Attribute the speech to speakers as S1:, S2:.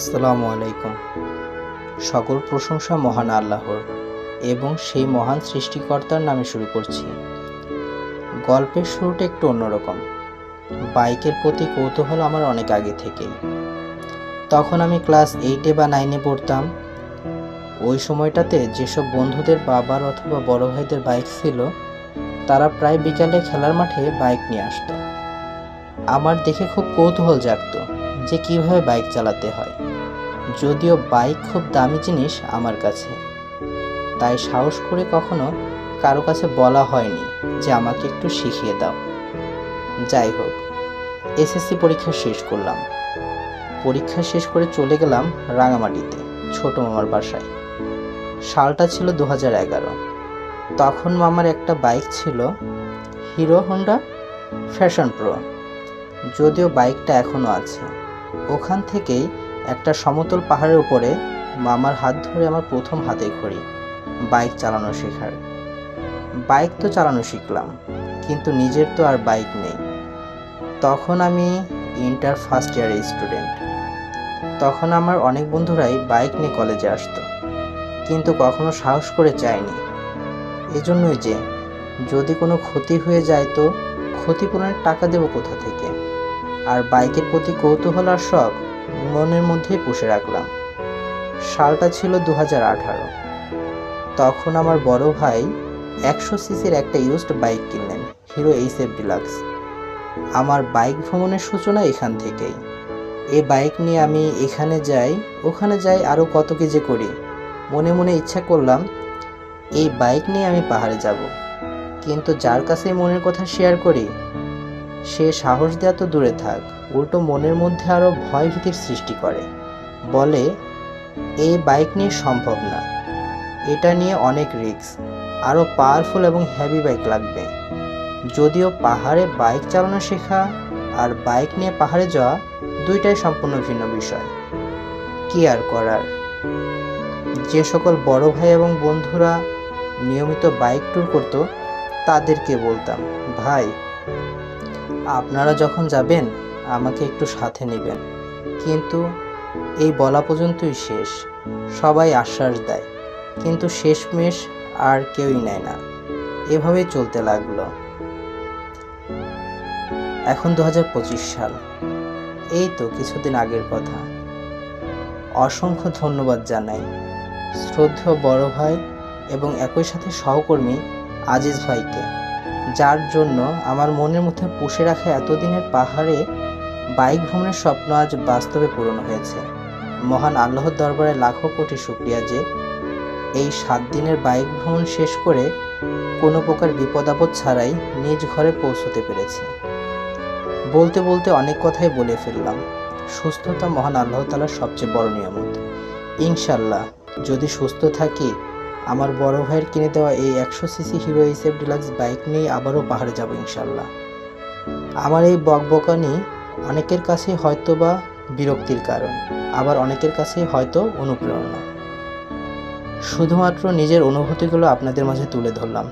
S1: আসসালামু আলাইকুম। সকল প্রশংসা মহান আল্লাহর এবং সেই মহান সৃষ্টিকর্তার নামে শুরু করছি। গল্পের শুরুটা একটু অন্যরকম। বাইকের প্রতি কৌতূহল আমার অনেক আগে থেকেই। তখন আমি ক্লাস 8 বা 9 পড়তাম। ওই সময়টাতে যেসব বন্ধুদের বাবার অথবা বড় ভাইদের বাইক ছিল, তারা প্রায় বিকালে খেলার মাঠে বাইক নিয়ে আসতো। আমার দেখে খুব কৌতূহল জাগতো যে কীভাবে বাইক চালাতে হয়। যদিও বাইক খুব দামি জিনিস আমার কাছে, তাই সাহস করে কখনো কারো কাছে বলা হয়নি যে আমাকে একটু শিখিয়ে দাও। যাই হোক, এসএসসি পরীক্ষা শেষ করলাম। পরীক্ষা শেষ করে চলে গেলাম রাঙামাটিতে ছোট মামার বাসায়। সালটা ছিল 2011। তখন মামার একটা বাইক ছিল, হিরো হোন্ডা ফ্যাশন প্রো। যদিও বাইকটা এখনও আছে। ওখান থেকেই একটা সমতল পাহাড়ের উপরে মামার হাত ধরে আমার প্রথম হাতে খড়ি বাইক চালানো শেখার। বাইক তো চালানো শিখলাম, কিন্তু নিজের তো আর বাইক নেই। তখন আমি ইন্টার ফার্স্ট ইয়ারের স্টুডেন্ট। তখন আমার অনেক বন্ধুরাই বাইক নিয়ে কলেজে আসতো, কিন্তু কখনো সাহস করে চায়নি। এজন্যই যে যদি কোনো ক্ষতি হয়ে যায় তো ক্ষতিপূরণের টাকা দেব কোথা থেকে। আর বাইকের প্রতি কৌতূহল আর শখ মনের মধ্যেই পুষে রাখলাম। সালটা ছিল 2018। তখন আমার বড় ভাই 100 সিসির একটা ইউজড বাইক কিনলেন, হিরো এইচএফ ডিলাক্স। আমার বাইক ভ্রমণের সূচনা এখান থেকেই। এই বাইক নিয়ে আমি এখানে যাই ওখানে যাই, আরও কত কি যে করি। মনে মনে ইচ্ছা করলাম এই বাইক নিয়ে আমি পাহাড়ে যাব, কিন্তু যার কাছে মনের কথা শেয়ার করি সে সাহস দেওয়া তো দূরে থাক, উল্টো মনের মধ্যে আরও ভয় ভীতির সৃষ্টি করে। বলে এই বাইক নিয়ে সম্ভব না, এটা নিয়ে অনেক রিস্ক, আরও পাওয়ারফুল এবং হেভি বাইক লাগবে। যদিও পাহাড়ে বাইক চালানো শেখা আর বাইক নিয়ে পাহাড়ে যাওয়া দুইটাই সম্পূর্ণ ভিন্ন বিষয়। কি আর করার। যে সকল বড় ভাই এবং বন্ধুরা নিয়মিত বাইক ট্যুর করতো তাদেরকে বলতাম, ভাই আপনারা যখন যাবেন আমাকে একটু সাথে নেবেন। কিন্তু এই বলা পর্যন্তই শেষ। সবাই আশ্বাস দেয়, কিন্তু শেষমেশ আর কেউই নেয় না। এভাবেই চলতে লাগলো। এখন 2025 সাল, এই তো কিছুদিন আগের কথা। অসংখ্য ধন্যবাদ জানাই শ্রদ্ধেয় বড় ভাই এবং একই সাথে সহকর্মী আজিজ ভাইকে, যার জন্য আমার মনের মধ্যে পুষে রাখা এতদিনের পাহাড়ে বাইক ভ্রমণের স্বপ্ন আজ বাস্তবে পূরণ হয়েছে। মহান আল্লাহর দরবারে লাখো কোটি শুকরিয়া যে এই 7 দিনের বাইক ভ্রমণ শেষ করে কোনো প্রকার বিপদ আপদ ছাড়াই নিজ ঘরে পৌঁছতে পেরেছি। বলতে বলতে অনেক কথাই বলে ফেললাম। সুস্থতা মহান আল্লাহ তাআলার সবচেয়ে বড় নিয়ামত। ইনশাল্লাহ যদি সুস্থ থাকি, আমার বড় ভাইয়ের কিনে দেওয়া এই 100 CC hero HF deluxe bike নিয়ে আবারও পাহাড়ে যাব ইনশাল্লাহ। আমার এই বকবকানি অনেকের কাছেই হয়তো বা বিরক্তির কারণ, আবার অনেকের কাছেই হয়তো অনুপ্রেরণা। শুধুমাত্র নিজের অনুভূতিগুলো আপনাদের মাঝে তুলে ধরলাম।